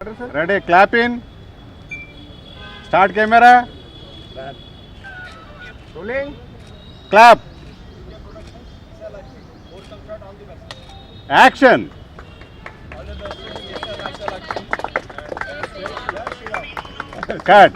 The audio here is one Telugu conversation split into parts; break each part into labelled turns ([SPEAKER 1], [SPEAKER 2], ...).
[SPEAKER 1] Ready, clap in. Start camera.
[SPEAKER 2] Rolling.
[SPEAKER 1] Clap. Action. Cut.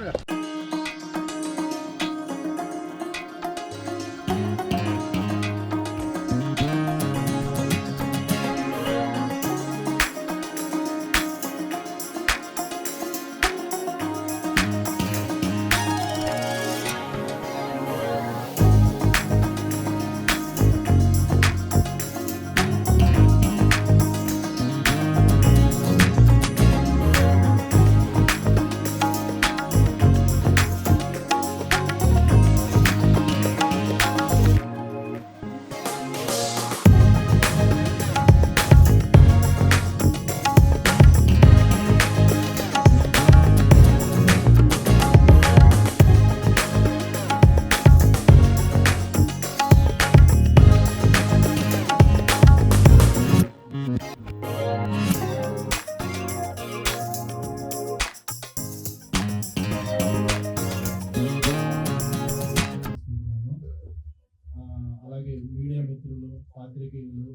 [SPEAKER 3] అలాగే మీడియా మిత్రులు, పాత్రికేయులు,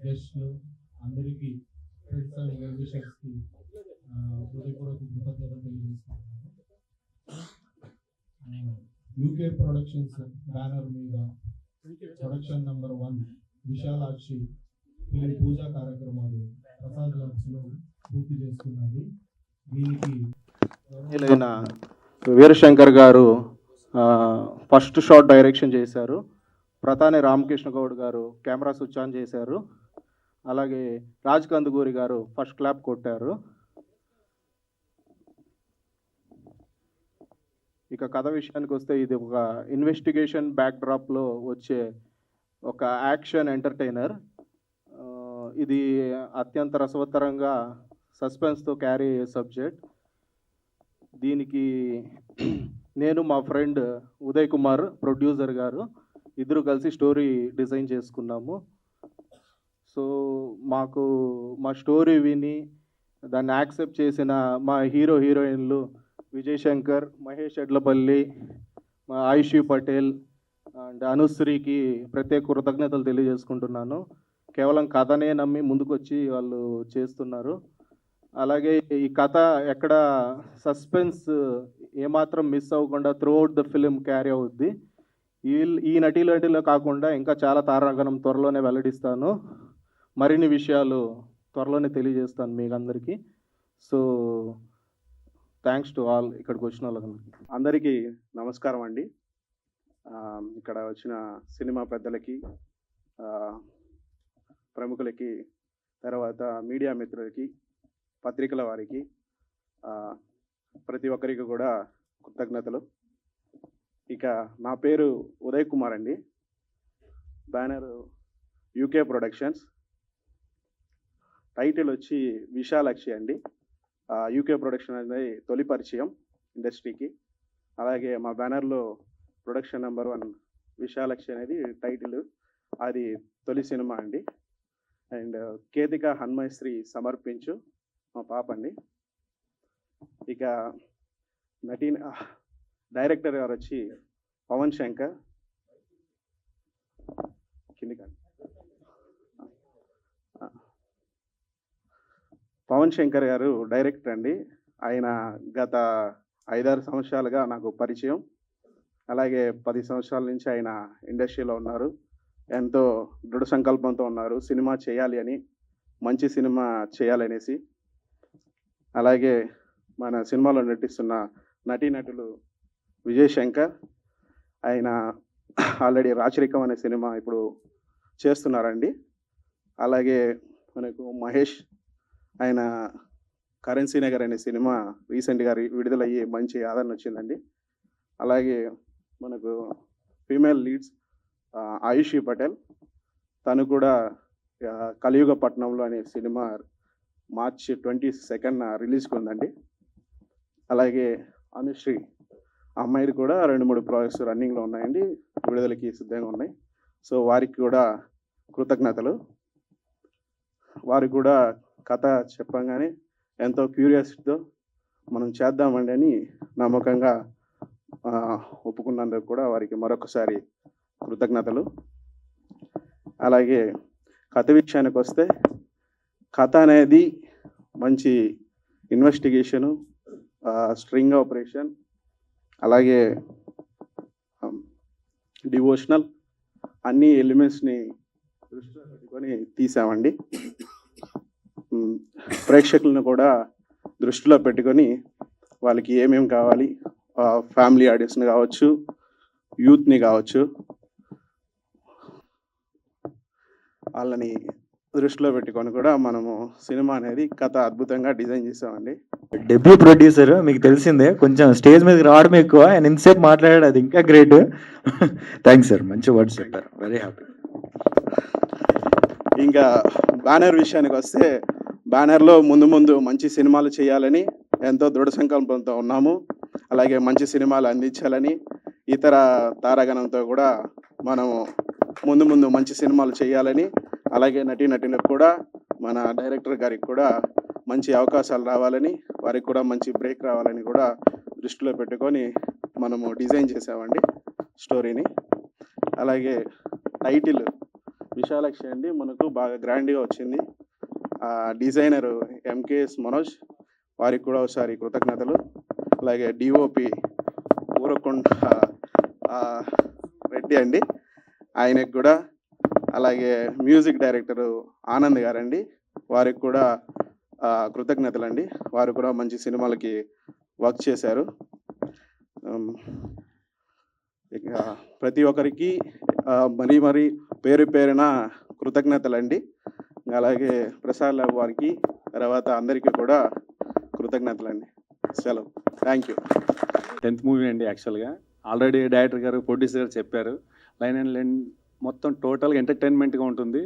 [SPEAKER 3] గెస్టులు అందరికీ ఫ్రెండ్స్ అండ్ వెల్విషర్స్కి హృదయపూర్వక కృతజ్ఞతలు తెలియజేస్తున్నాను. యూకే ప్రొడక్షన్స్ బ్యానర్ మీద ప్రొడక్షన్ నెంబర్ 1 విశాలాక్షి ఫిలిం పూజా కార్యక్రమాలు ప్రసాద్ లంచ్లో పూర్తి చేస్తున్నది. దీనికి
[SPEAKER 4] వీరశంకర్ గారు ఫస్ట్ షాట్ డైరెక్షన్ చేశారు. ప్రతాని రామకృష్ణ గౌడ్ గారు కెమెరా స్విచ్ ఆన్ చేశారు. అలాగే రాజ్ కందుకూరి గారు ఫస్ట్ క్లాప్ కొట్టారు. ఇక కథ విషయానికి వస్తే ఇది ఒక ఇన్వెస్టిగేషన్ బ్యాక్డ్రాప్లో వచ్చే ఒక యాక్షన్ ఎంటర్టైనర్. ఇది అత్యంత రసవత్తరంగా సస్పెన్స్తో క్యారీ అయ్యే సబ్జెక్ట్. దీనికి నేను మా ఫ్రెండ్ ఉదయ్ కుమార్ ప్రొడ్యూసర్ గారు ఇద్దరు కలిసి స్టోరీ డిజైన్ చేసుకున్నాము. సో మాకు మా స్టోరీ విని దాన్ని యాక్సెప్ట్ చేసిన మా హీరో హీరోయిన్లు విజయ్ శంకర్, మహేష్ ఎడ్లపల్లి, మా ఆయుషి పటేల్ అండ్ అనుశ్రీకి ప్రత్యేక కృతజ్ఞతలు తెలియజేసుకుంటున్నాను. కేవలం కథనే నమ్మి ముందుకొచ్చి వాళ్ళు చేస్తున్నారు. అలాగే ఈ కథ ఎక్కడ సస్పెన్స్ ఏమాత్రం మిస్ అవ్వకుండా త్రూఅవుట్ ద ఫిలిం క్యారీ అవుద్ది. ఈ నటీలో కాకుండా ఇంకా చాలా తారాగణం త్వరలోనే వెల్లడిస్తాను. మరిన్ని విషయాలు త్వరలోనే తెలియజేస్తాను మీకు అందరికీ. సో థ్యాంక్స్ టు ఆల్ ఇక్కడికి వచ్చిన వాళ్ళందరికీ.
[SPEAKER 5] అందరికీ నమస్కారం అండి. ఇక్కడ వచ్చిన సినిమా పెద్దలకి, ప్రముఖులకి, తర్వాత మీడియా మిత్రులకి, పత్రికల వారికి, ప్రతి ఒక్కరికి కూడా కృతజ్ఞతలు. ఇక నా పేరు ఉదయ్ కుమార్ అండి. Banner UK productions. టైటిల్ వచ్చి విశాలాక్షి అండి. యూకే ప్రొడక్షన్ అనేది తొలి పరిచయం ఇండస్ట్రీకి. అలాగే మా బ్యానర్లో ప్రొడక్షన్ నెంబర్ 1 విశాలాక్షి అనేది టైటిల్. అది తొలి సినిమా అండి. అండ్ కేతిక హన్మశ్రీ సమర్పించు మా పాప అండి. ఇక డైరెక్టర్ గారు వచ్చి పవన్ శంకర్. పవన్ శంకర్ గారు డైరెక్టర్ అండి. ఆయన గత 5-6 సంవత్సరాలుగా నాకు పరిచయం. అలాగే 10 సంవత్సరాల నుంచి ఆయన ఇండస్ట్రీలో ఉన్నారు. ఎంతో దృఢ సంకల్పంతో ఉన్నారు సినిమా చేయాలి అని, మంచి సినిమా చేయాలనేసి. అలాగే మన సినిమాలో నటిస్తున్న నటీనటులు విజయ్ శంకర్, ఆయన ఆల్రెడీ రాచరికం అనే సినిమా ఇప్పుడు చేస్తున్నారండి. అలాగే మనకు మహేష్, ఆయన కరెన్సీ నగర్ అనే సినిమా రీసెంట్గా విడుదలయ్యి మంచి ఆదరణ వచ్చిందండి. అలాగే మనకు ఫీమేల్ లీడ్స్ ఆయుషి పటేల్, తను కూడా కలియుగ పట్నంలో అనే సినిమా మార్చ్ 22న రిలీజ్కి ఉందండి. అలాగే అనుశ్రీ అమ్మాయిది కూడా 2-3 ప్రాజెక్ట్స్ రన్నింగ్లో ఉన్నాయండి, విడుదలకి సిద్ధంగా ఉన్నాయి. సో వారికి కూడా కృతజ్ఞతలు. వారు కూడా కథ చెప్పంగానే ఎంతో క్యూరియాసిటీతో మనం చేద్దామండి అని నమ్మకంగా ఒప్పుకున్నందుకు కూడా వారికి మరొకసారి కృతజ్ఞతలు. అలాగే కథ విషయానికి వస్తే, కథ అనేది మంచి ఇన్వెస్టిగేషను, స్ట్రింగ్ ఆపరేషన్, అలాగే డివోషనల్ అన్ని ఎలిమెంట్స్ని దృష్టిలో పెట్టుకొని తీసామండి. ప్రేక్షకులను కూడా దృష్టిలో పెట్టుకొని వాళ్ళకి ఏమేమి కావాలి, ఫ్యామిలీ ఆడియన్స్ని కావచ్చు, యూత్ని కావచ్చు, వాళ్ళని దృష్టిలో పెట్టుకొని కూడా మనము సినిమా అనేది కథ అద్భుతంగా డిజైన్ చేసామండి.
[SPEAKER 2] డెబ్యూ ప్రొడ్యూసర్ మీకు తెలిసిందే, కొంచెం స్టేజ్ మీదకి రావడం ఎక్కువ, ఆయన ఇంతసేపు మాట్లాడాడు, అది ఇంకా గ్రేట్. థ్యాంక్స్ సార్, మంచి వర్డ్స్ చెప్పారు, వెరీ హ్యాపీ.
[SPEAKER 5] ఇంకా బ్యానర్ విషయానికి వస్తే, బ్యానర్లో ముందు మంచి సినిమాలు చేయాలని ఎంతో దృఢ సంకల్పంతో ఉన్నాము. అలాగే మంచి సినిమాలు అందించాలని ఇతర తారాగణంతో కూడా మనము ముందు మంచి సినిమాలు చేయాలని, అలాగే నటీనటులకు కూడా మన డైరెక్టర్ గారికి కూడా మంచి అవకాశాలు రావాలని, వారికి కూడా మంచి బ్రేక్ రావాలని కూడా దృష్టిలో పెట్టుకొని మనము డిజైన్ చేసామండి స్టోరీని. అలాగే టైటిల్ విశాలాక్షి అండి మనకు బాగా గ్రాండ్గా వచ్చింది. డిజైనరు ఎంకేఎస్ మనోజ్, వారికి కూడా ఒకసారి కృతజ్ఞతలు. అలాగే డిఓపి ఊరకొండ రెడ్డి అండి, ఆయనకు కూడా. అలాగే మ్యూజిక్ డైరెక్టరు ఆనంద్ గారండి, వారికి కూడా కృతజ్ఞతలు అండి. వారు కూడా మంచి సినిమాలకి వర్క్ చేశారు. ఇక ప్రతి ఒక్కరికి మరీ పేరున కృతజ్ఞతలు అండి. అలాగే ప్రసాద్ లాబ్ వారికి, తర్వాత అందరికీ కూడా కృతజ్ఞతలు అండి. సెలవు. Thank you.
[SPEAKER 6] 10th మూవీ అండి. యాక్చువల్గా ఆల్రెడీ డైరెక్టర్ గారు, ప్రొడ్యూసర్ గారు చెప్పారు, లైన్ అండ్ లైన్ మొత్తం టోటల్గా ఎంటర్టైన్మెంట్గా ఉంటుంది.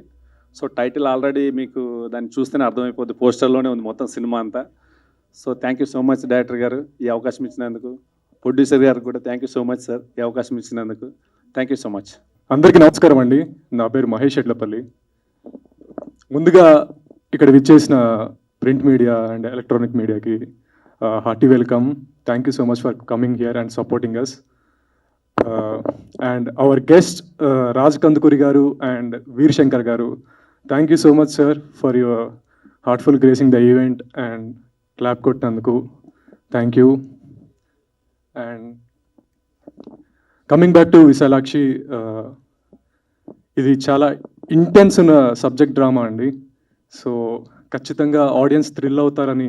[SPEAKER 6] సో టైటిల్ ఆల్రెడీ మీకు దాన్ని చూస్తేనే అర్థమైపోద్ది, పోస్టర్లోనే ఉంది మొత్తం సినిమా అంతా. So thank you so much director గారు ఈ అవకాశం ఇచ్చినందుకు. ప్రొడ్యూసర్ గారు కూడా thank you so much sir ఈ అవకాశం ఇచ్చినందుకు. Thank you so much.
[SPEAKER 7] అందరికీ నమస్కారం అండి. నా పేరు మహేష్ ఎడ్లపల్లి. ముందుగా ఇక్కడ విచ్చేసిన ప్రింట్ మీడియా అండ్ ఎలక్ట్రానిక్ మీడియాకి hearty welcome. Thank you so much for coming here and supporting us. And our guest Raj Kandukuri గారు అండ్ వీర్ శంకర్ గారు, thank you so much sir for your heartful gracing the event and clap కొట్టినందుకు thank you. And coming back to Vishalakshi, ఇది చాలా ఇంటెన్స్ ఉన్న సబ్జెక్ట్ డ్రామా అండి. సో ఖచ్చితంగా ఆడియన్స్ థ్రిల్ అవుతారని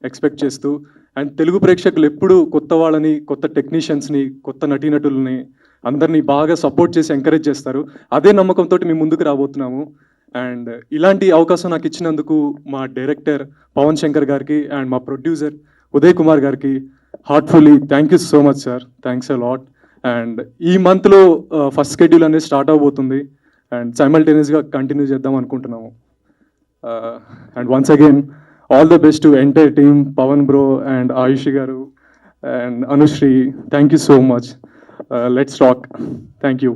[SPEAKER 7] ఎక్స్పెక్ట్ చేస్తూ, అండ్ తెలుగు ప్రేక్షకులు ఎప్పుడూ కొత్త వాళ్ళని, కొత్త టెక్నీషియన్స్ని, కొత్త నటీనటుల్ని అందరినీ బాగా సపోర్ట్ చేసి ఎంకరేజ్ చేస్తారు. అదే నమ్మకంతో మేము ముందుకు రాబోతున్నాము. అండ్ ఇలాంటి అవకాశం నాకు ఇచ్చినందుకు మా డైరెక్టర్ పవన్ శంకర్ గారికి అండ్ మా ప్రొడ్యూసర్ ఉదయ్ కుమార్ గారికి heartfully thank you so much sir, thanks a lot. And ఈ మంత్లో ఫస్ట్ షెడ్యూల్ అనేది స్టార్ట్ అవబోతుంది అండ్ సైమల్టేనియస్గా కంటిన్యూ చేద్దాం అనుకుంటున్నాము. And once again all the best to entire team, Pawan bro and Ayushi గారు and Anushri, thank you so much. Let's talk. Thank you.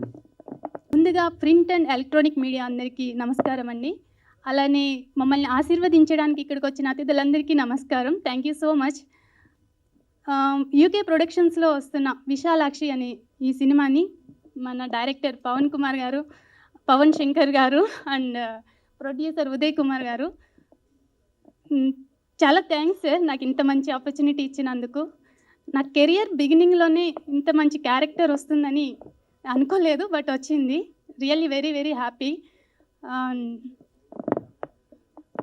[SPEAKER 8] ముందుగా ప్రింట్ అండ్ ఎలక్ట్రానిక్ మీడియా అందరికీ నమస్కారం అండి. అలానే మమ్మల్ని ఆశీర్వదించడానికి ఇక్కడికి వచ్చిన అతిథులందరికీ నమస్కారం. Thank you so much. U K ప్రొడక్షన్స్లో వస్తున్న విశాలాక్షి అనే ఈ సినిమాని మన డైరెక్టర్ పవన్ కుమార్ గారు, పవన్ శంకర్ గారు అండ్ ప్రొడ్యూసర్ ఉదయ్ కుమార్ గారు, చాలా థ్యాంక్స్ సార్ నాకు ఇంత మంచి ఆపర్చునిటీ ఇచ్చినందుకు. నా కెరియర్ బిగినింగ్లోనే ఇంత మంచి క్యారెక్టర్ వస్తుందని అనుకోలేదు, బట్ వచ్చింది. Really very very happy.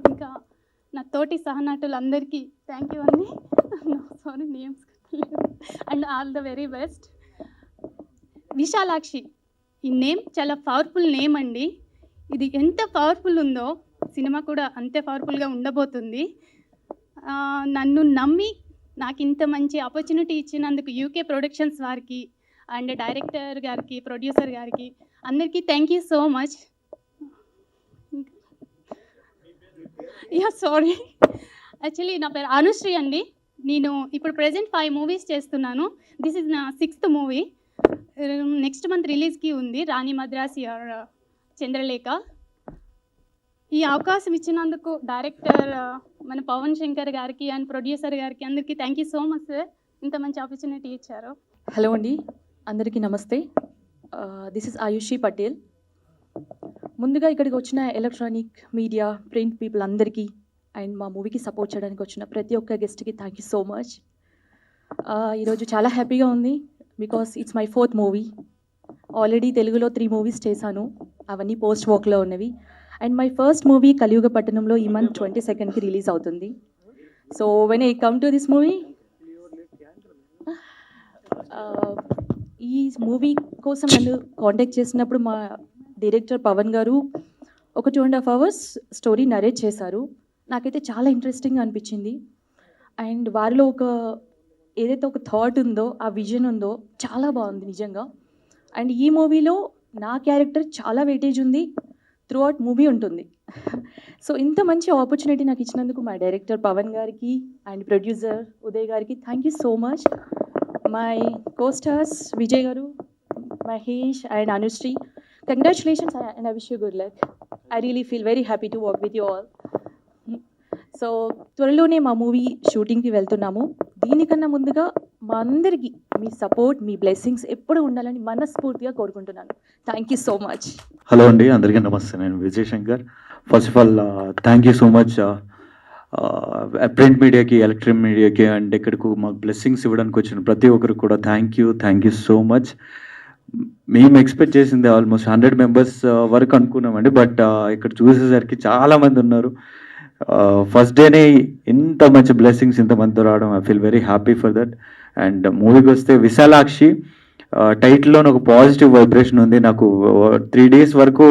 [SPEAKER 8] ఇంకా నా తోటి సహనటులందరికీ థ్యాంక్ యూ అండి. Sorry names and all the very best. Vishalakshi ఈ నేమ్ చాలా పవర్ఫుల్ నేమ్ అండి. ఇది ఎంత పవర్ఫుల్ ఉందో సినిమా కూడా అంతే పవర్ఫుల్గా ఉండబోతుంది. నన్ను నమ్మి నాకు ఇంత మంచి ఆపర్చునిటీ ఇచ్చినందుకు యూకే ప్రొడక్షన్స్ వారికి అండ్ డైరెక్టర్ గారికి, ప్రొడ్యూసర్ గారికి అందరికీ thank you so much. Sorry, actually నా పేరు అనుశ్రీ అండి. నేను ఇప్పుడు ప్రజెంట్ 5 మూవీస్ చేస్తున్నాను. దిస్ ఇస్ నా 6th మూవీ. నెక్స్ట్ మంత్ రిలీజ్కి ఉంది, రాణి మద్రాసి ఆర్ చంద్రలేఖ. ఈ అవకాశం ఇచ్చినందుకు డైరెక్టర్ మన పవన్ శంకర్ గారికి అండ్ ప్రొడ్యూసర్ గారికి అందరికీ thank you so much sir, ఇంత మంచి ఆపర్చునిటీ ఇచ్చారు.
[SPEAKER 9] హలో అండి, అందరికీ నమస్తే. This is Ayushi Patel. ముందుగా ఇక్కడికి వచ్చిన ఎలక్ట్రానిక్ మీడియా ప్రింట్ పీపుల్ అందరికీ అండ్ మా మూవీకి సపోర్ట్ చేయడానికి వచ్చిన ప్రతి ఒక్క గెస్ట్కి థ్యాంక్ యూ సో మచ్. ఈరోజు చాలా హ్యాపీగా ఉంది because it's my 4th movie. Already తెలుగులో 3 మూవీస్ చేశాను, అవన్నీ పోస్ట్ వర్క్లో ఉన్నవి. అండ్ మై ఫస్ట్ మూవీ కలియుగ పట్టణంలో ఈ మంత్ 22కి రిలీజ్ అవుతుంది. So when I come to this movie, ఈ మూవీ కోసం నన్ను కాంటాక్ట్ చేసినప్పుడు మా డైరెక్టర్ పవన్ గారు ఒక 2.5 hours స్టోరీ నరేట్ చేశారు. నాకైతే చాలా ఇంట్రెస్టింగ్గా అనిపించింది. అండ్ వారిలో ఏదైతే ఒక థాట్ ఉందో, ఆ విజన్ ఉందో చాలా బాగుంది నిజంగా. అండ్ ఈ మూవీలో నా క్యారెక్టర్ చాలా వెయిటేజ్ ఉంది, త్రూ అవుట్ మూవీ ఉంటుంది. సో ఇంత మంచి ఆపర్చునిటీ నాకు ఇచ్చినందుకు మా డైరెక్టర్ పవన్ గారికి అండ్ ప్రొడ్యూసర్ ఉదయ్ గారికి thank you so much. My co-stars Vijay గారు, Mahesh and Anushri, congratulations and I wish you good luck. I really feel very happy to work with you all. So త్వరలోనే మా మూవీ షూటింగ్కి వెళ్తున్నాము. దీనికన్నా ముందుగా మా అందరికీ మీ సపోర్ట్, మీ బ్లెస్సింగ్స్ ఎప్పుడు ఉండాలని మనస్ఫూర్తిగా కోరుకుంటున్నాను. Thank you so much.
[SPEAKER 2] Hello అండి, అందరికీ నమస్తే. నేను Vijay Shankar. First of all thank you so much print మీడియాకి, ఎలక్ట్రిక్ మీడియాకి అండ్ ఇక్కడికి మాకు బ్లెస్సింగ్స్ ఇవ్వడానికి వచ్చిన ప్రతి ఒక్కరికి కూడా థ్యాంక్ యూ సో మచ్. మేము ఎక్స్పెక్ట్ చేసింది ఆల్మోస్ట్ 100 members వరకు అనుకున్నామండి, బట్ ఇక్కడ చూసేసరికి చాలామంది ఉన్నారు. ఫస్ట్ డేనే ఇంత మంచి బ్లెస్సింగ్స్ ఇంతమందితో రావడం I feel very happy for that. And మూవీకి వస్తే విశాలాక్షి టైటిల్లో ఒక పాజిటివ్ వైబ్రేషన్ ఉంది. నాకు 3 days వరకు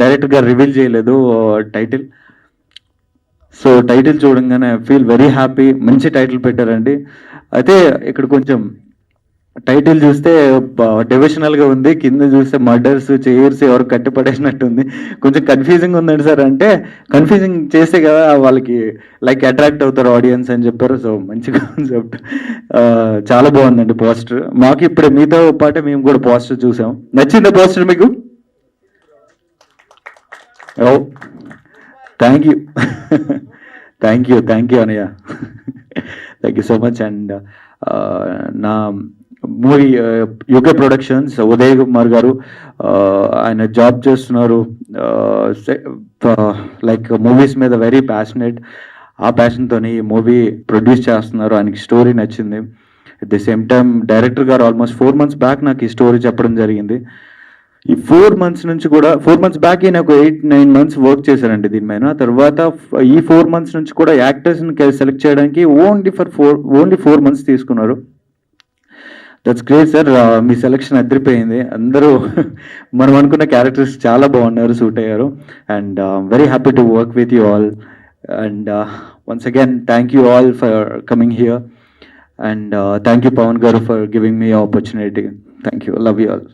[SPEAKER 2] డైరెక్ట్గా రివీల్ చేయలేదు టైటిల్. సో టైటిల్ చూడంగానే ఐ ఫీల్ వెరీ హ్యాపీ. మంచి టైటిల్ పెట్టారండి. అయితే ఇక్కడ కొంచెం టైటిల్ చూస్తే డివిజనల్గా ఉంది, కింద చూస్తే మర్డర్స్, చైర్స్ ఎవరు కట్టిపడేసినట్టుంది. కొంచెం కన్ఫ్యూజింగ్ ఉందండి సార్. అంటే కన్ఫ్యూజింగ్ చేస్తే కదా వాళ్ళకి లైక్ అట్రాక్ట్ అవుతారు ఆడియన్స్ అని చెప్పారు. సో మంచి కాన్సెప్ట్, చాలా బాగుందండి పోస్టర్. మాకు ఇప్పుడు మీతో పాటే మేము కూడా పోస్టర్ చూసాం. నచ్చిందా పోస్టర్ మీకు? ఓ థ్యాంక్ యూ అన్నయ్య, thank you so much. And నా movie U K productions Uday Kumar గారు, ఆయన జాబ్ చేస్తున్నారు, లైక్ మూవీస్ మీద వెరీ ప్యాషనెట్. ఆ ప్యాషన్తో ఈ మూవీ ప్రొడ్యూస్ చేస్తున్నారు. ఆయనకి స్టోరీ నచ్చింది. At the same time director గారు ఆల్మోస్ట్ 4 months బ్యాక్ నాకు ఈ స్టోరీ చెప్పడం జరిగింది. ఈ 4 months నుంచి కూడా 4 months బ్యాక్ నాకు 8-9 months వర్క్ చేశారండి దీని మీద. తర్వాత ఈ 4 months నుంచి కూడా యాక్టర్స్ని సెలెక్ట్ చేయడానికి ఓన్లీ 4 months తీసుకున్నారు. That's great sir. మీ సెలెక్షన్ అదిరిపోయింది. అందరూ మనం అనుకున్న క్యారెక్టర్స్ చాలా బాగున్నారు, సూట్ అయ్యారు. And very happy to work with you all. And once again thank you all for coming here. And thank you Pawan గారు for giving me opportunity. Thank you, love you all.